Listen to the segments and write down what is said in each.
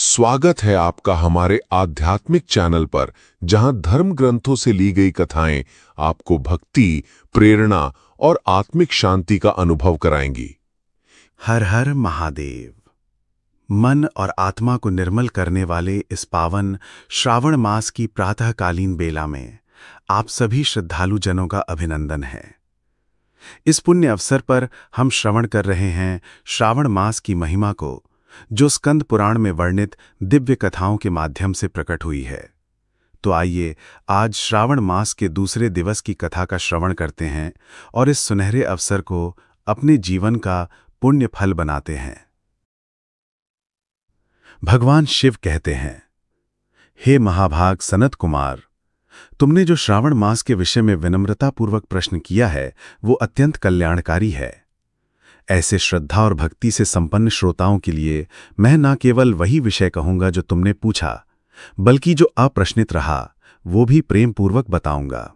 स्वागत है आपका हमारे आध्यात्मिक चैनल पर, जहां धर्म ग्रंथों से ली गई कथाएं आपको भक्ति, प्रेरणा और आत्मिक शांति का अनुभव कराएंगी। हर हर महादेव। मन और आत्मा को निर्मल करने वाले इस पावन श्रावण मास की प्रातःकालीन बेला में आप सभी श्रद्धालु जनों का अभिनंदन है। इस पुण्य अवसर पर हम श्रवण कर रहे हैं श्रावण मास की महिमा को, जो स्कंद पुराण में वर्णित दिव्य कथाओं के माध्यम से प्रकट हुई है। तो आइए आज श्रावण मास के दूसरे दिवस की कथा का श्रवण करते हैं और इस सुनहरे अवसर को अपने जीवन का पुण्य फल बनाते हैं। भगवान शिव कहते हैं, हे महाभाग सनत कुमार, तुमने जो श्रावण मास के विषय में विनम्रतापूर्वक प्रश्न किया है वो अत्यंत कल्याणकारी है। ऐसे श्रद्धा और भक्ति से संपन्न श्रोताओं के लिए मैं न केवल वही विषय कहूंगा जो तुमने पूछा, बल्कि जो अप्रश्नित रहा वो भी प्रेम पूर्वक बताऊंगा।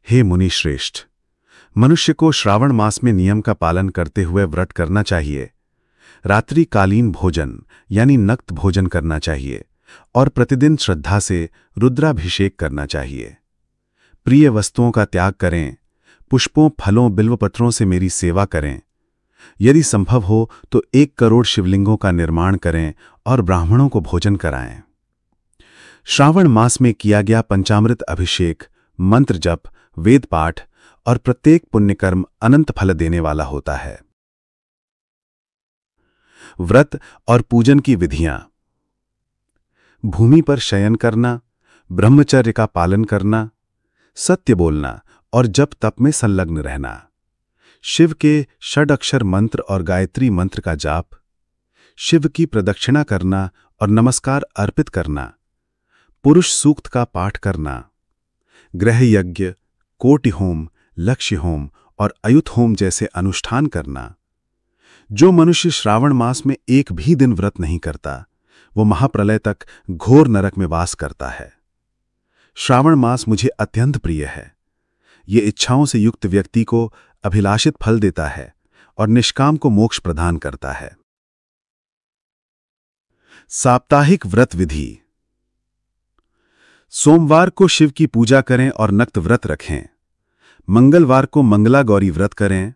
हे मुनि श्रेष्ठ, मनुष्य को श्रावण मास में नियम का पालन करते हुए व्रत करना चाहिए, रात्रिकालीन भोजन यानी नक्त भोजन करना चाहिए और प्रतिदिन श्रद्धा से रुद्राभिषेक करना चाहिए। प्रिय वस्तुओं का त्याग करें, पुष्पों, फलों, बिल्वपत्रों से मेरी सेवा करें। यदि संभव हो तो 1 करोड़ शिवलिंगों का निर्माण करें और ब्राह्मणों को भोजन कराएं। श्रावण मास में किया गया पंचामृत अभिषेक, मंत्र जप, वेद पाठ और प्रत्येक पुण्यकर्म अनंत फल देने वाला होता है। व्रत और पूजन की विधियां: भूमि पर शयन करना, ब्रह्मचर्य का पालन करना, सत्य बोलना और जप तप में संलग्न रहना, शिव के षडक्षर मंत्र और गायत्री मंत्र का जाप, शिव की प्रदक्षिणा करना और नमस्कार अर्पित करना, पुरुष सूक्त का पाठ करना, ग्रह यज्ञ, कोटि होम, लक्ष्य होम और अयुत होम जैसे अनुष्ठान करना। जो मनुष्य श्रावण मास में एक भी दिन व्रत नहीं करता वो महाप्रलय तक घोर नरक में वास करता है। श्रावण मास मुझे अत्यंत प्रिय है। ये इच्छाओं से युक्त व्यक्ति को अभिलाषित फल देता है और निष्काम को मोक्ष प्रदान करता है। साप्ताहिक व्रत विधि: सोमवार को शिव की पूजा करें और नक्त व्रत रखें। मंगलवार को मंगला गौरी व्रत करें।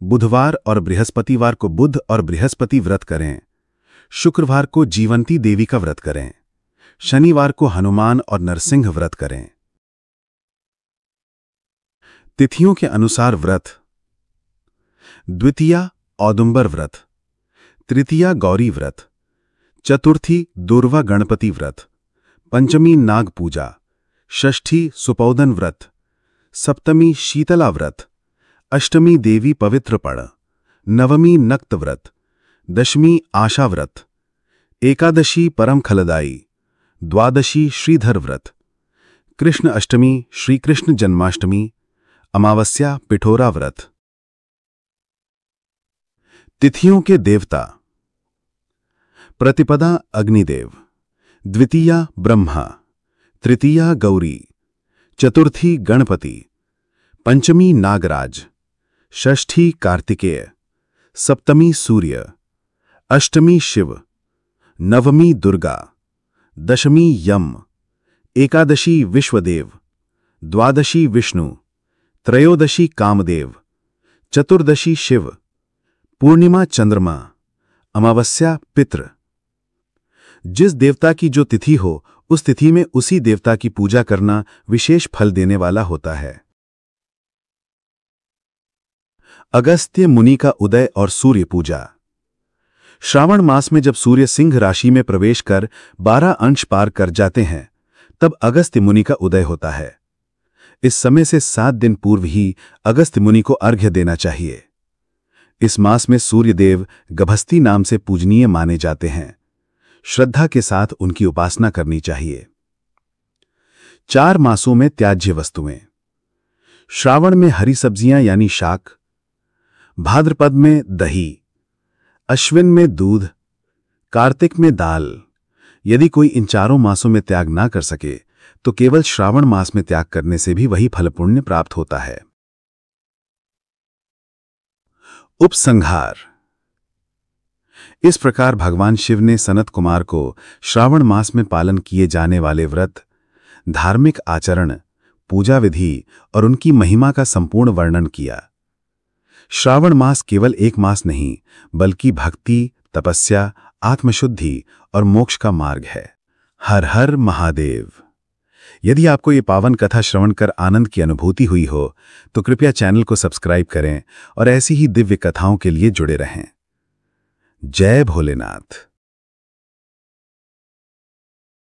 बुधवार और बृहस्पतिवार को बुध और बृहस्पति व्रत करें। शुक्रवार को जीवंती देवी का व्रत करें। शनिवार को हनुमान और नरसिंह व्रत करें। तिथियों के अनुसार व्रत: द्वितीया औदुंबर व्रत, तृतीया गौरी व्रत, चतुर्थी दुर्वा गणपति व्रत, पंचमी नाग पूजा, षष्ठी सुपौदन व्रत, सप्तमी शीतला व्रत, अष्टमी देवी पवित्रपण, नवमी नक्त व्रत, दशमी आशा व्रत, एकादशी परम फलदायी, द्वादशी श्रीधर व्रत, कृष्ण अष्टमी श्री कृष्ण जन्माष्टमी, अमावस्या पिठोरा व्रत। तिथियों के देवता: प्रतिपदा अग्निदेव, द्वितीया ब्रह्मा, तृतीया गौरी, चतुर्थी गणपति, पंचमी नागराज, षष्ठी कार्तिकेय, सप्तमी सूर्य, अष्टमी शिव, नवमी दुर्गा, दशमी यम, एकादशी विश्वदेव, द्वादशी विष्णु, त्रयोदशी कामदेव, चतुर्दशी शिव, पूर्णिमा चंद्रमा, अमावस्या पितृ। जिस देवता की जो तिथि हो उस तिथि में उसी देवता की पूजा करना विशेष फल देने वाला होता है। अगस्त्य मुनि का उदय और सूर्य पूजा: श्रावण मास में जब सूर्य सिंह राशि में प्रवेश कर 12 अंश पार कर जाते हैं तब अगस्त्य मुनि का उदय होता है। इस समय से 7 दिन पूर्व ही अगस्त्य मुनि को अर्घ्य देना चाहिए। इस मास में सूर्य देव गभस्ती नाम से पूजनीय माने जाते हैं। श्रद्धा के साथ उनकी उपासना करनी चाहिए। 4 मासों में त्याज्य वस्तुएं: श्रावण में हरी सब्जियां यानी शाक, भाद्रपद में दही, अश्विन में दूध, कार्तिक में दाल। यदि कोई इन 4 मासों में त्याग ना कर सके तो केवल श्रावण मास में त्याग करने से भी वही फल पुण्य प्राप्त होता है। उपसंहार: इस प्रकार भगवान शिव ने सनत कुमार को श्रावण मास में पालन किए जाने वाले व्रत, धार्मिक आचरण, पूजा विधि और उनकी महिमा का संपूर्ण वर्णन किया। श्रावण मास केवल एक मास नहीं, बल्कि भक्ति, तपस्या, आत्मशुद्धि और मोक्ष का मार्ग है। हर हर महादेव। यदि आपको ये पावन कथा श्रवण कर आनंद की अनुभूति हुई हो तो कृपया चैनल को सब्सक्राइब करें और ऐसी ही दिव्य कथाओं के लिए जुड़े रहें। जय भोलेनाथ।